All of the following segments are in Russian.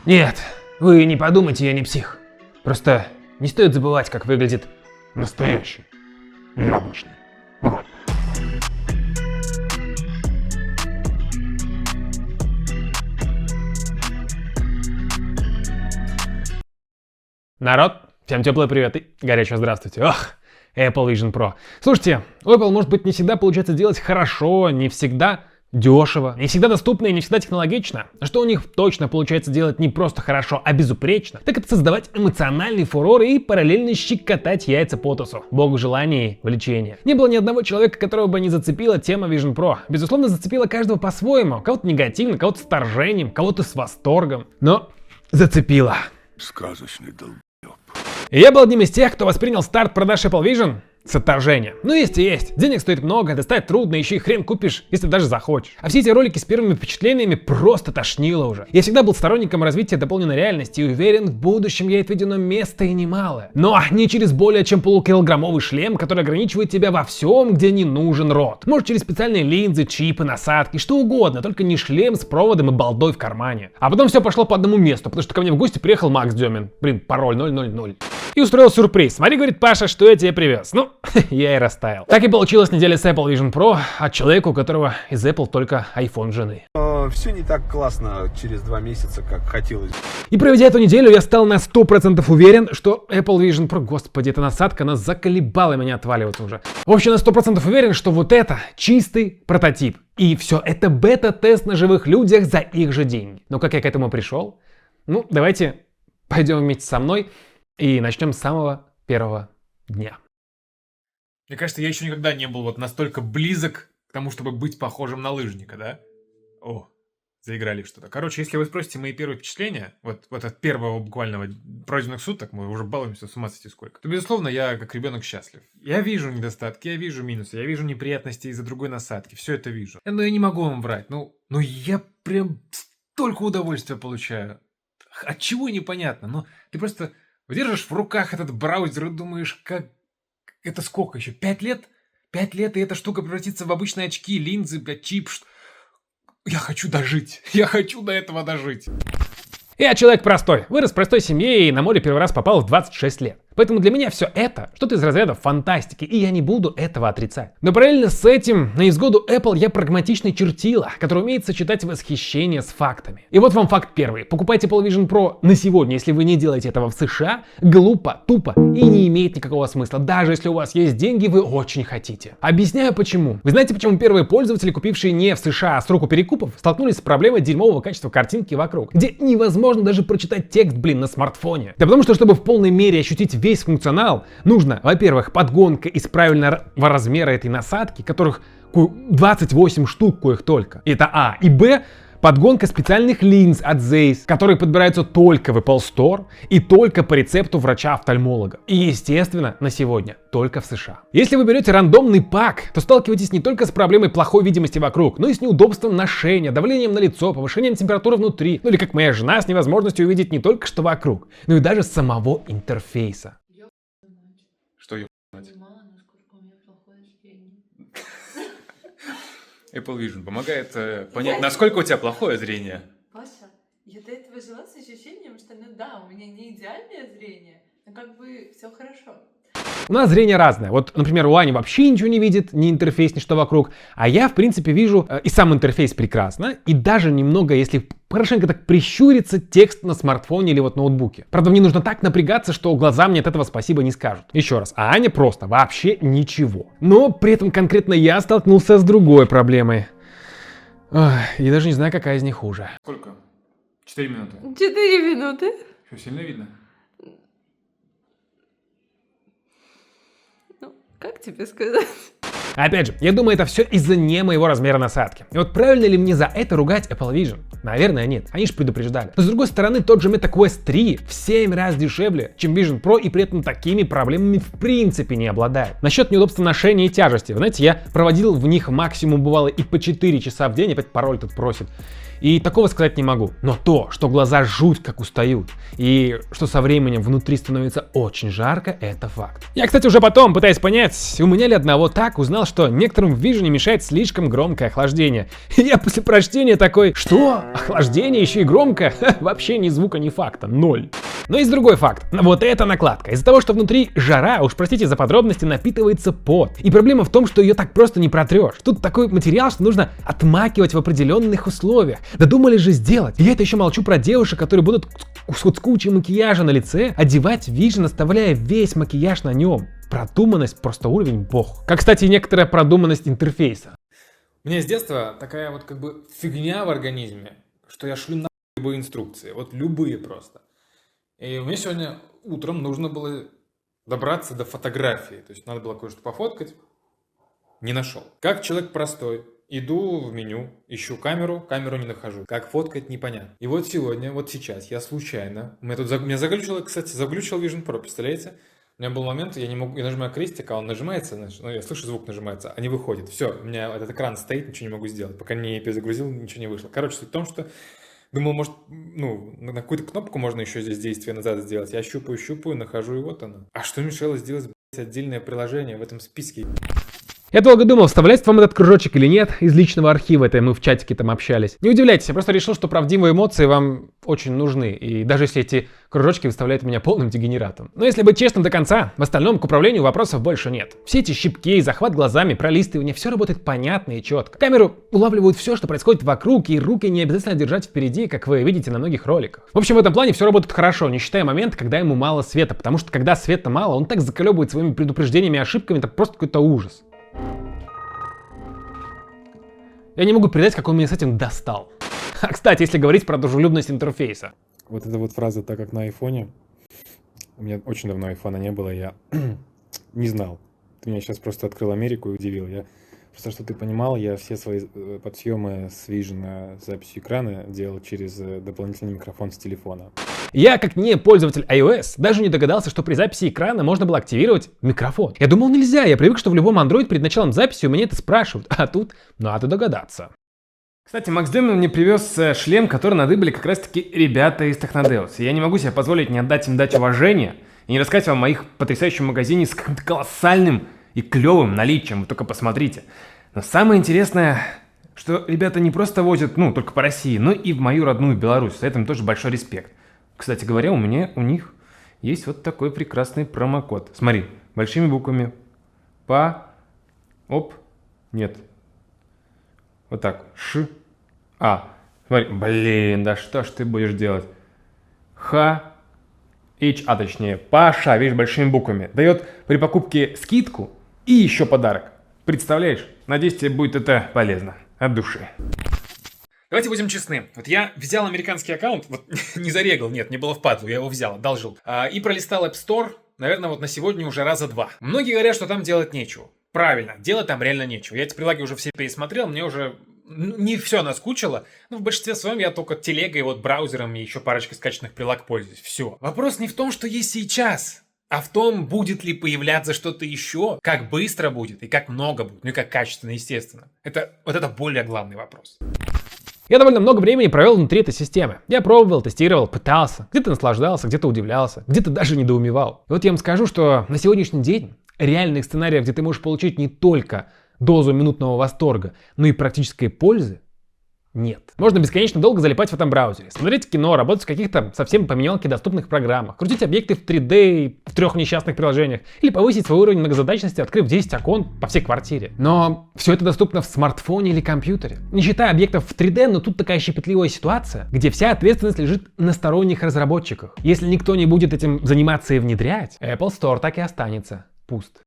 Нет, вы не подумайте, я не псих. Просто не стоит забывать, как выглядит Настоящий. Необычный. Вот. народ. Всем теплый привет и горячо здравствуйте. Ох, Apple Vision Pro. Слушайте, у Apple может быть не всегда получается делать хорошо, не всегда дешево, не всегда доступно и не всегда технологично. А что у них точно получается делать не просто хорошо, а безупречно, так это создавать эмоциональный фурор и параллельно щекотать яйца Потусу. Богу желания и влечения. Не было ни одного человека, которого бы не зацепила тема Vision Pro. Безусловно, зацепила каждого по-своему. Кого-то негативно, кого-то с отторжением, кого-то с восторгом. Но зацепила. Сказочный долб. И я был одним из тех, кто воспринял старт продаж Apple Vision с отторжением. Ну есть и есть. Денег стоит много, достать трудно, еще и хрен купишь, если даже захочешь. А все эти ролики с первыми впечатлениями просто тошнило уже. Я всегда был сторонником развития дополненной реальности и уверен, в будущем ей отведено место и немалое. Но не через более чем полукилограммовый шлем, который ограничивает тебя во всем, где не нужен рот. Может через специальные линзы, чипы, насадки, что угодно, только не шлем с проводом и балдой в кармане. А потом все пошло по одному месту, потому что ко мне в гости приехал Макс Демин. Блин, пароль 000. И устроил сюрприз. Смотри, говорит, Паша, что я тебе привез. Ну, я и растаял. Так и получилась неделя с Apple Vision Pro от человека, у которого из Apple только iPhone жены. Все не так классно через 2 месяца, как хотелось. И проведя эту неделю, я стал на 100% уверен, что Apple Vision Pro, господи, эта насадка, она заколебала меня отваливаться уже. В общем, на 100% уверен, что вот это чистый прототип. И все это бета-тест на живых людях за их же деньги. Но как я к этому пришел? Ну, давайте пойдем вместе со мной и начнем с самого первого дня. Мне кажется, я еще никогда не был вот настолько близок к тому, чтобы быть похожим на лыжника, да? О, заиграли что-то. Короче, если вы спросите мои первые впечатления, вот от первого буквально пройденных суток, мы уже балуемся с ума сойти сколько, то, безусловно, я как ребенок счастлив. Я вижу недостатки, я вижу минусы, я вижу неприятности из-за другой насадки, все это вижу. Но я не могу вам врать, ну я прям столько удовольствия получаю. От чего непонятно, но ты просто держишь в руках этот браузер и думаешь, как... Это сколько еще? 5 лет? 5 лет, и эта штука превратится в обычные очки, линзы, блядь, чип. Я хочу дожить. Я хочу до этого дожить. Я человек простой. Вырос в простой семье и на море первый раз попал в 26 лет. Поэтому для меня все это что-то из разряда фантастики, и я не буду этого отрицать. Но параллельно с этим, на изгоду Apple я прагматичный чертила, который умеет сочетать восхищение с фактами. И вот вам факт первый. Покупайте Apple Vision Pro на сегодня, если вы не делаете этого в США, глупо, тупо и не имеет никакого смысла. Даже если у вас есть деньги, вы очень хотите. Объясняю почему. Вы знаете, почему первые пользователи, купившие не в США, а с руку перекупов, столкнулись с проблемой дерьмового качества картинки вокруг, где невозможно даже прочитать текст, на смартфоне? Да потому что, чтобы в полной мере ощутить весь функционал, нужно, во-первых, подгонка из правильного размера этой насадки, которых 28 штук коих только. Это А. И Б. Подгонка специальных линз от Zeiss, которые подбираются только в Apple Store и только по рецепту врача-офтальмолога. И, естественно, на сегодня только в США. Если вы берете рандомный пак, то сталкиваетесь не только с проблемой плохой видимости вокруг, но и с неудобством ношения, давлением на лицо, повышением температуры внутри, ну или как моя жена, с невозможностью увидеть не только что вокруг, но и даже самого интерфейса. Что ебать? Apple Vision помогает понять, насколько у тебя плохое зрение. Паша, я до этого жила с ощущением, что да, у меня не идеальное зрение, но как бы все хорошо. У нас зрение разное. Вот, например, у Ани вообще ничего не видит, ни интерфейс, ни что вокруг. А я, в принципе, вижу и сам интерфейс прекрасно, и даже немного, если хорошенько так прищуриться, текст на смартфоне или вот ноутбуке. Правда, мне нужно так напрягаться, что глаза мне от этого спасибо не скажут. Еще раз, а Аня просто вообще ничего. Но при этом конкретно я столкнулся с другой проблемой. Ой, я даже не знаю, какая из них хуже. Сколько? 4 минуты. 4 минуты? Что, сильно видно? Как тебе сказать? Опять же, я думаю, это все из-за не моего размера насадки. И вот правильно ли мне за это ругать Apple Vision? Наверное, нет. Они же предупреждали. Но с другой стороны, тот же Meta Quest 3 в 7 раз дешевле, чем Vision Pro, и при этом такими проблемами в принципе не обладает. Насчет неудобства ношения и тяжести. Вы знаете, я проводил в них максимум бывало и по 4 часа в день, опять пароль тут просит. И такого сказать не могу. Но то, что глаза жуть как устают, и что со временем внутри становится очень жарко, это факт. Я, кстати, уже потом пытаюсь понять, у меня ли одного так комментариях узнал, что некоторым в Vision мешает слишком громкое охлаждение. И я после прочтения такой: что? Охлаждение еще и громко? Вообще ни звука, ни факта, ноль. Но есть другой факт. Вот эта накладка. Из-за того, что внутри жара, уж простите за подробности, напитывается пот. И проблема в том, что ее так просто не протрешь. Тут такой материал, что нужно отмакивать в определенных условиях. Додумали же сделать. И я это еще молчу про девушек, которые будут с кучей макияжа на лице одевать Vision, оставляя весь макияж на нем. Продуманность просто уровень бог. Как, кстати, и некоторая продуманность интерфейса. У меня с детства такая вот как бы фигня в организме, что я шлю на любые инструкции. Вот любые просто. И мне сегодня утром нужно было добраться до фотографии. То есть надо было кое-что пофоткать. Не нашел. Как человек простой. Иду в меню, ищу камеру не нахожу. Как фоткать, непонятно. И вот сегодня, вот сейчас, я случайно... Меня заглючило, кстати, заглючил Vision Pro, представляете? У меня был момент, я нажимаю крестик, а он нажимается, ну, я слышу, звук нажимается, а не выходит. Все, у меня этот экран стоит, ничего не могу сделать. Пока не перезагрузил, ничего не вышло. Короче, суть в том, что думал, может, на какую-то кнопку можно еще здесь действие назад сделать. Я щупаю, нахожу, и вот оно. А что мешало сделать, отдельное приложение в этом списке? Я долго думал, вставлять вам этот кружочек или нет из личного архива, это мы в чатике там общались. Не удивляйтесь, я просто решил, что правдивые эмоции вам очень нужны, и даже если эти кружочки выставляют меня полным дегенератом. Но если быть честным до конца, в остальном к управлению вопросов больше нет. Все эти щипки, захват глазами, пролистывание, все работает понятно и четко. Камеру улавливают все, что происходит вокруг, и руки не обязательно держать впереди, как вы видите на многих роликах. В общем, в этом плане все работает хорошо, не считая момента, когда ему мало света, потому что когда света мало, он так заколебывает своими предупреждениями и ошибками, это просто какой-то ужас. Я не могу передать, как он меня с этим достал. А, кстати, если говорить про дружелюбность интерфейса. Вот эта вот фраза, так как на айфоне, у меня очень давно айфона не было, я не знал. Ты меня сейчас просто открыл Америку и удивил. Я просто, что ты понимал, я все свои подсъемы с Vision записью экрана делал через дополнительный микрофон с телефона. Я, как не пользователь iOS, даже не догадался, что при записи экрана можно было активировать микрофон. Я думал, нельзя, я привык, что в любом Android перед началом записи у меня это спрашивают, а тут надо догадаться. Кстати, Макс Демон мне привез шлем, который надыбали как раз-таки ребята из Technodeus. И я не могу себе позволить не отдать им дать уважения и не рассказать вам о их потрясающем магазине с каким-то колоссальным и клевым наличием, вы только посмотрите. Но самое интересное, что ребята не просто возят, только по России, но и в мою родную Беларусь. За это им тоже большой респект. Кстати говоря, у них есть вот такой прекрасный промокод. Смотри, большими буквами. Нет. Вот так. Смотри, блин, да что ж ты будешь делать? точнее, Паша, видишь, большими буквами. Дает при покупке скидку и еще подарок. Представляешь? Надеюсь, тебе будет это полезно. От души. Давайте будем честны. Вот я взял американский аккаунт, вот не зарегал, нет, не было впадлу, я его взял, одолжил. И пролистал App Store, наверное, вот на сегодня уже раза 2. Многие говорят, что там делать нечего. Правильно, делать там реально нечего. Я эти прилаги уже все пересмотрел, мне уже не все наскучило. Но в большинстве своем я только телегой, вот браузером и еще парочкой скачанных прилаг пользуюсь. Все. Вопрос не в том, что есть сейчас, а в том, будет ли появляться что-то еще, как быстро будет и как много будет, и как качественно, естественно. Это более главный вопрос. Я довольно много времени провел внутри этой системы. Я пробовал, тестировал, пытался. Где-то наслаждался, где-то удивлялся, где-то даже недоумевал. И вот я вам скажу, что на сегодняшний день реальных сценариев, где ты можешь получить не только дозу минутного восторга, но и практической пользы, нет. Можно бесконечно долго залипать в этом браузере, смотреть кино, работать в каких-то совсем по менялке доступных программах, крутить объекты в 3D в 3 несчастных приложениях или повысить свой уровень многозадачности, открыв 10 окон по всей квартире. Но все это доступно в смартфоне или компьютере. Не считая объектов в 3D, но тут такая щепетливая ситуация, где вся ответственность лежит на сторонних разработчиках. Если никто не будет этим заниматься и внедрять, Apple Store так и останется пуст.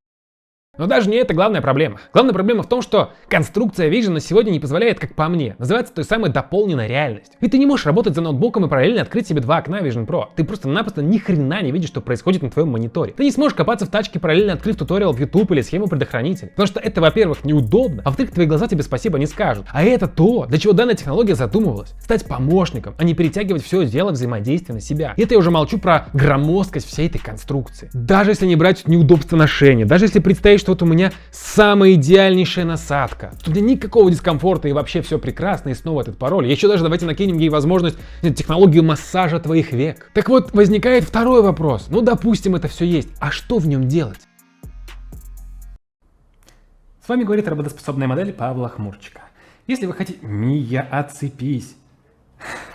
Но даже не это главная проблема. Главная проблема в том, что конструкция Vision на сегодня не позволяет, как по мне, называется той самой дополненной реальностью. Ведь ты не можешь работать за ноутбуком и параллельно открыть себе 2 окна Vision Pro. Ты просто-напросто ни хрена не видишь, что происходит на твоем мониторе. Ты не сможешь копаться в тачке, параллельно открыв туториал в YouTube или схему предохранителя. Потому что это, во-первых, неудобно, а во-вторых, твои глаза тебе спасибо не скажут. А это то, для чего данная технология задумывалась. Стать помощником, а не перетягивать все дело взаимодействия на себя. И это я уже молчу про громоздкость всей этой конструкции. Даже если не брать неудобства ношения, даже если представить, что вот у меня самая идеальнейшая насадка, тут нет никакого дискомфорта и вообще все прекрасно, и снова этот пароль. Еще даже давайте накинем ей возможность, технологию массажа твоих век. Так вот, возникает второй вопрос. Допустим, это все есть, а что в нем делать? С вами говорит работоспособная модель Павла Хмурчика. Если вы хотите... Мия, отцепись.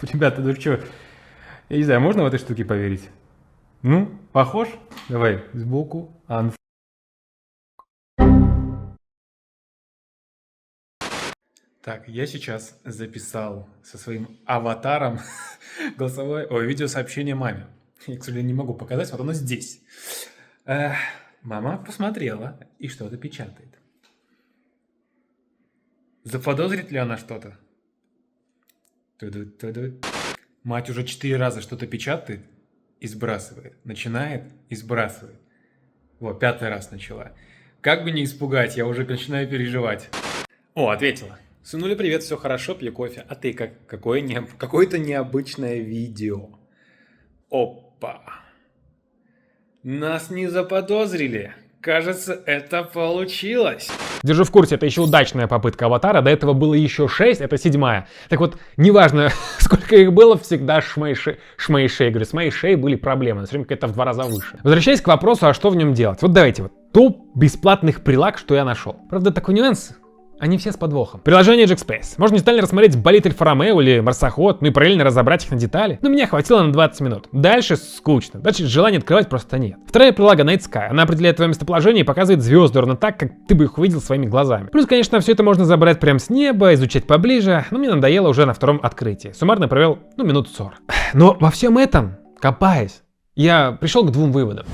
Ребята, ну что? Я не знаю, можно в этой штуке поверить? Ну, похож? Давай, сбоку. Так, я сейчас записал со своим аватаром голосовое, видеосообщение маме. Я, к сожалению, не могу показать, вот оно здесь. Мама посмотрела и что-то печатает. Заподозрит ли она что-то? Мать уже 4 раза что-то печатает и сбрасывает. Начинает и сбрасывает. Вот, 5-й раз начала. Как бы не испугать, я уже начинаю переживать. О, ответила. Сынуля, привет, все хорошо, пью кофе. А ты как? Какое-то необычное видео. Опа. Нас не заподозрили. Кажется, это получилось. Держу в курсе, это еще удачная попытка аватара, до этого было еще 6, это 7-я. Так вот, неважно, сколько их было, всегда шмейшей. Говорю, с моей шеей были проблемы, все время какая-то в 2 раза выше. Возвращаясь к вопросу, а что в нем делать? Вот давайте вот, топ бесплатных прилаг, что я нашел. Правда, такой нюанс. Они все с подвохом. Приложение JetSpace. Можно детально рассмотреть болид Альфа-Ромео или марсоход, ну и параллельно разобрать их на детали. Но меня хватило на 20 минут. Дальше скучно. Дальше желания открывать просто нет. Вторая прилага Night Sky. Она определяет твое местоположение и показывает звезды ровно так, как ты бы их увидел своими глазами. Плюс, конечно, все это можно забрать прямо с неба, изучать поближе, но мне надоело уже на втором открытии. Суммарно провел, минут 40. Но во всем этом, копаясь, я пришел к 2 выводам.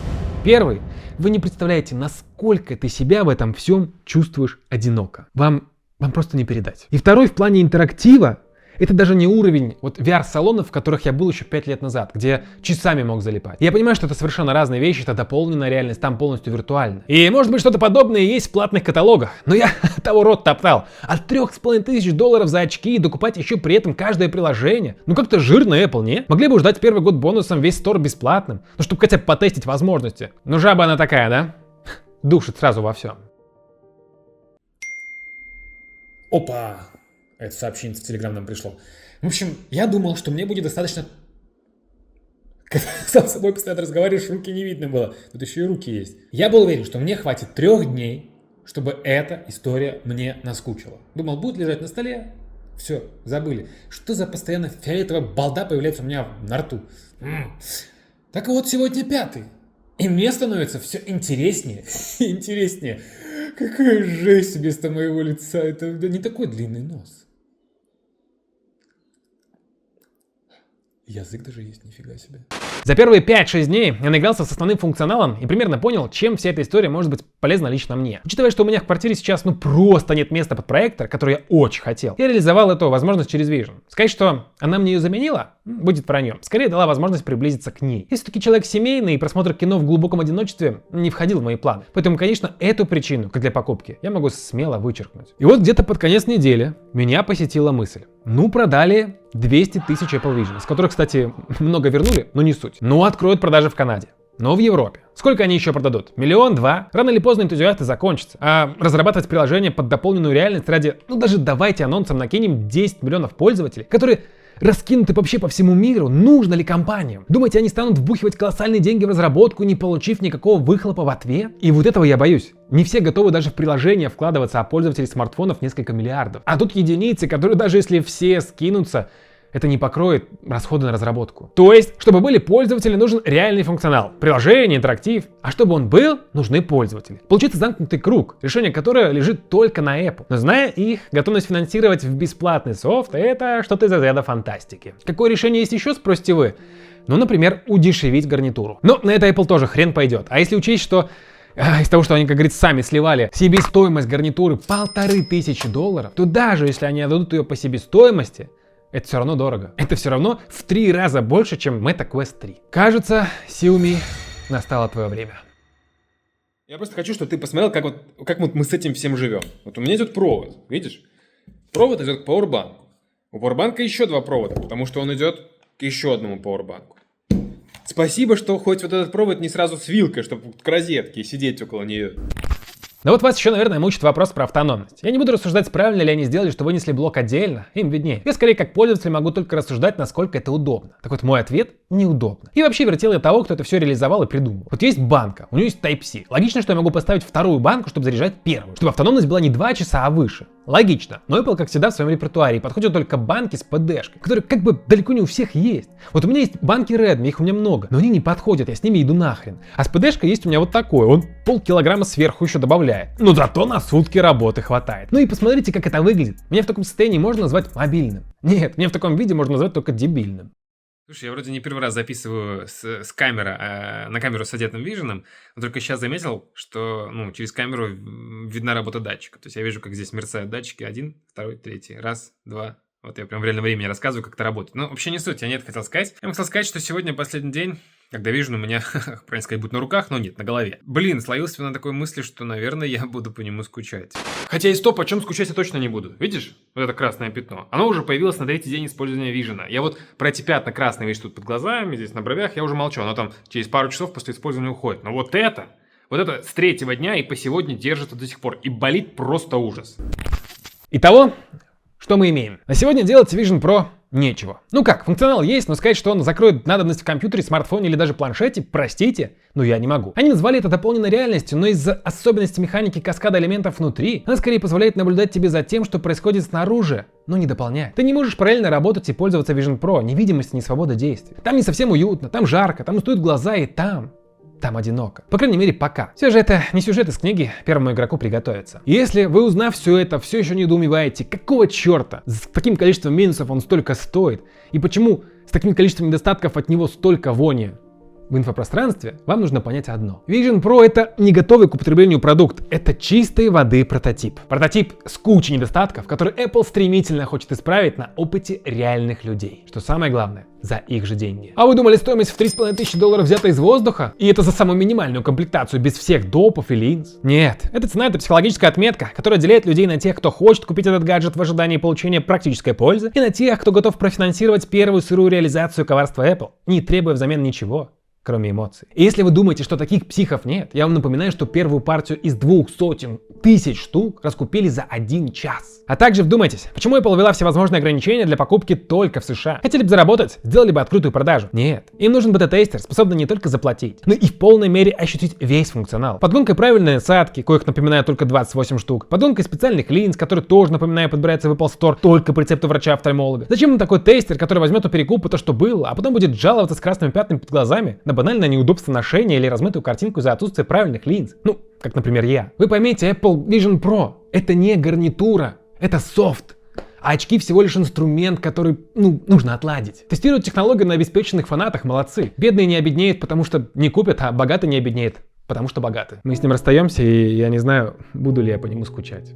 Первый. Вы не представляете, насколько ты себя в этом всем чувствуешь одиноко. Вам просто не передать. И второй, в плане интерактива, это даже не уровень вот VR-салонов, в которых я был еще 5 лет назад, где часами мог залипать. Я понимаю, что это совершенно разные вещи, это дополненная реальность, там полностью виртуально. И может быть что-то подобное есть в платных каталогах, но я того рот топтал. От $3500 за очки и докупать еще при этом каждое приложение. Ну как-то жирно Apple, не? Могли бы ждать первый год бонусом, весь стор бесплатным, ну чтобы хотя бы потестить возможности. Ну жаба она такая, да? Душит сразу во всем. Опа! Это сообщение в Telegram нам пришло. В общем, я думал, что мне будет достаточно... Когда сам с собой постоянно разговариваешь, руки не видно было. Тут еще и руки есть. Я был уверен, что мне хватит 3 дней, чтобы эта история мне наскучила. Думал, будет лежать на столе. Все, забыли. Что за постоянно фиолетовая балда появляется у меня на рту? Так вот, сегодня 5-й. И мне становится все интереснее и интереснее. Какая жесть вместо моего лица. Это не такой длинный нос. Язык даже есть, нифига себе. За первые 5-6 дней я наигрался с основным функционалом и примерно понял, чем вся эта история может быть полезна лично мне. Учитывая, что у меня в квартире сейчас просто нет места под проектор, который я очень хотел, я реализовал эту возможность через Vision. Сказать, что она мне ее заменила, будет враньем. Скорее дала возможность приблизиться к ней. Я все-таки человек семейный, и просмотр кино в глубоком одиночестве не входил в мои планы. Поэтому, конечно, эту причину, как для покупки, я могу смело вычеркнуть. И вот где-то под конец недели меня посетила мысль. Продали 200 тысяч Apple Vision, из которых, кстати, много вернули, но не суть. Откроют продажи в Канаде. Но в Европе. Сколько они еще продадут? 1-2 миллиона? Рано или поздно энтузиасты закончатся. А разрабатывать приложение под дополненную реальность ради, даже давайте анонсом накинем 10 миллионов пользователей, которые раскинуты вообще по всему миру, нужно ли компаниям? Думаете, они станут вбухивать колоссальные деньги в разработку, не получив никакого выхлопа в ответ? И вот этого я боюсь. Не все готовы даже в приложение вкладываться, а пользователей смартфонов несколько миллиардов. А тут единицы, которые даже если все скинутся, это не покроет расходы на разработку. То есть, чтобы были пользователи, нужен реальный функционал. Приложение, интерактив. А чтобы он был, нужны пользователи. Получится замкнутый круг, решение которого лежит только на Apple. Но зная их, готовность финансировать в бесплатный софт — это что-то из разряда фантастики. Какое решение есть еще, спросите вы? Например, удешевить гарнитуру. Но на это Apple тоже хрен пойдет. А если учесть, что из того, что они, как говорится, сами сливали себестоимость гарнитуры $1500, то даже если они отдадут ее по себестоимости, это все равно дорого. Это все равно в 3 раза больше, чем Meta Quest 3. Кажется, Xiaomi, настало твое время. Я просто хочу, чтобы ты посмотрел, как мы с этим всем живем. Вот у меня идет провод, видишь? Провод идет к пауэрбанку. У пауэрбанка еще 2 провода, потому что он идет к еще одному пауэрбанку. Спасибо, что хоть вот этот провод не сразу с вилкой, чтобы к розетке сидеть около нее. Но вот вас еще, наверное, мучит вопрос про автономность. Я не буду рассуждать, правильно ли они сделали, что вынесли блок отдельно, им виднее. Я скорее как пользователь могу только рассуждать, насколько это удобно. Так вот, мой ответ – неудобно. И вообще вертел я того, кто это все реализовал и придумал. Вот есть банка, у нее есть Type-C. Логично, что я могу поставить вторую банку, чтобы заряжать первую, чтобы автономность была не 2 часа, а выше. Логично, но Apple, как всегда, в своем репертуаре подходят только банки с PD-шкой, которые как бы далеко не у всех есть. Вот у меня есть банки Redmi, их у меня много, но они не подходят, я с ними иду нахрен. А с PD-шкой есть у меня вот такой, он полкилограмма сверху еще добавляет. Но зато на сутки работы хватает. Ну и посмотрите, как это выглядит. Меня в таком состоянии можно назвать мобильным. Нет, меня в таком виде можно назвать только дебильным. Слушай, я вроде не первый раз записываю с камеры, на камеру с одетым виженом, но только сейчас заметил, что через камеру видна работа датчика. То есть я вижу, как здесь мерцают датчики. 1, 2, 3. Раз, два. Вот я прям в реальном времени рассказываю, как это работает. Но вообще не суть, я не это хотел сказать. Я хотел сказать, что сегодня последний день, когда Vision у меня, правильно сказать, будет на руках, но нет, на голове. Блин, словился на такой мысли, что, наверное, я буду по нему скучать. Хотя и стоп, о чем скучать я точно не буду. Видишь? Вот это красное пятно. Оно уже появилось на 3-й день использования Vision. Я вот про эти пятна красные, видишь, тут под глазами, здесь на бровях, я уже молчу. Оно там через пару часов после использования уходит. Но вот это с 3-го дня и по сегодня держится до сих пор. И болит просто ужас. Итого, что мы имеем? На сегодня делать Vision Pro нечего. Ну как, функционал есть, но сказать, что он закроет надобность в компьютере, смартфоне или даже планшете, простите, но я не могу. Они назвали это дополненной реальностью, но из-за особенностей механики каскада элементов внутри, она скорее позволяет наблюдать тебе за тем, что происходит снаружи, но не дополняет. Ты не можешь параллельно работать и пользоваться Vision Pro, ни видимости, ни свобода действий. Там не совсем уютно, там жарко, там устают глаза и там одиноко. По крайней мере, пока. Все же это не сюжет из книги «Первому игроку приготовиться». Если вы, узнав все это, все еще недоумеваете, какого черта с таким количеством минусов он столько стоит, и почему с таким количеством недостатков от него столько вони в инфопространстве, вам нужно понять одно. Vision Pro — это не готовый к употреблению продукт, это чистой воды прототип. Прототип с кучей недостатков, который Apple стремительно хочет исправить на опыте реальных людей. Что самое главное, за их же деньги. А вы думали, стоимость в $3500 взята из воздуха? И это за самую минимальную комплектацию, без всех допов и линз? Нет, эта цена — это психологическая отметка, которая делит людей на тех, кто хочет купить этот гаджет в ожидании получения практической пользы, и на тех, кто готов профинансировать первую сырую реализацию коварства Apple, не требуя взамен ничего, кроме эмоций. И если вы думаете, что таких психов нет, я вам напоминаю, что первую партию из 200 000 штук раскупили за 1 час. А также вдумайтесь, почему Apple ввела всевозможные ограничения для покупки только в США? Хотели бы заработать, сделали бы открытую продажу. Нет, им нужен бета-тестер, способный не только заплатить, но и в полной мере ощутить весь функционал. Подгонкой правильной насадки, коих, напоминаю, только 28 штук. Подгонкой специальных линз, которые тоже, напоминаю, подбираются в Apple Store только по рецепту врача-офтальмолога. Зачем им такой тестер, который возьмет у перекупа то, что было, а потом будет жаловаться с красными пятнами под глазами на банальное неудобство ношения или размытую картинку за отсутствие правильных линз? Ну, как, например, я. Вы поймите, Apple Vision Pro — это не гарнитура, это софт. А очки всего лишь инструмент, который, нужно отладить. Тестируют технологию на обеспеченных фанатах, молодцы. Бедные не обеднеют, потому что не купят, а богатые не обеднеют, потому что богаты. Мы с ним расстаемся, и я не знаю, буду ли я по нему скучать.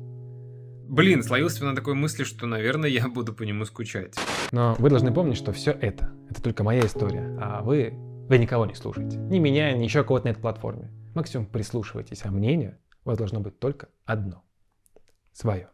Блин, словился на такой мысли, что, наверное, я буду по нему скучать. Но вы должны помнить, что все это только моя история, а вы никого не слушаете. Ни меня, ни еще кого-то на этой платформе. Максимум прислушивайтесь, а мнение у вас должно быть только одно. Свое.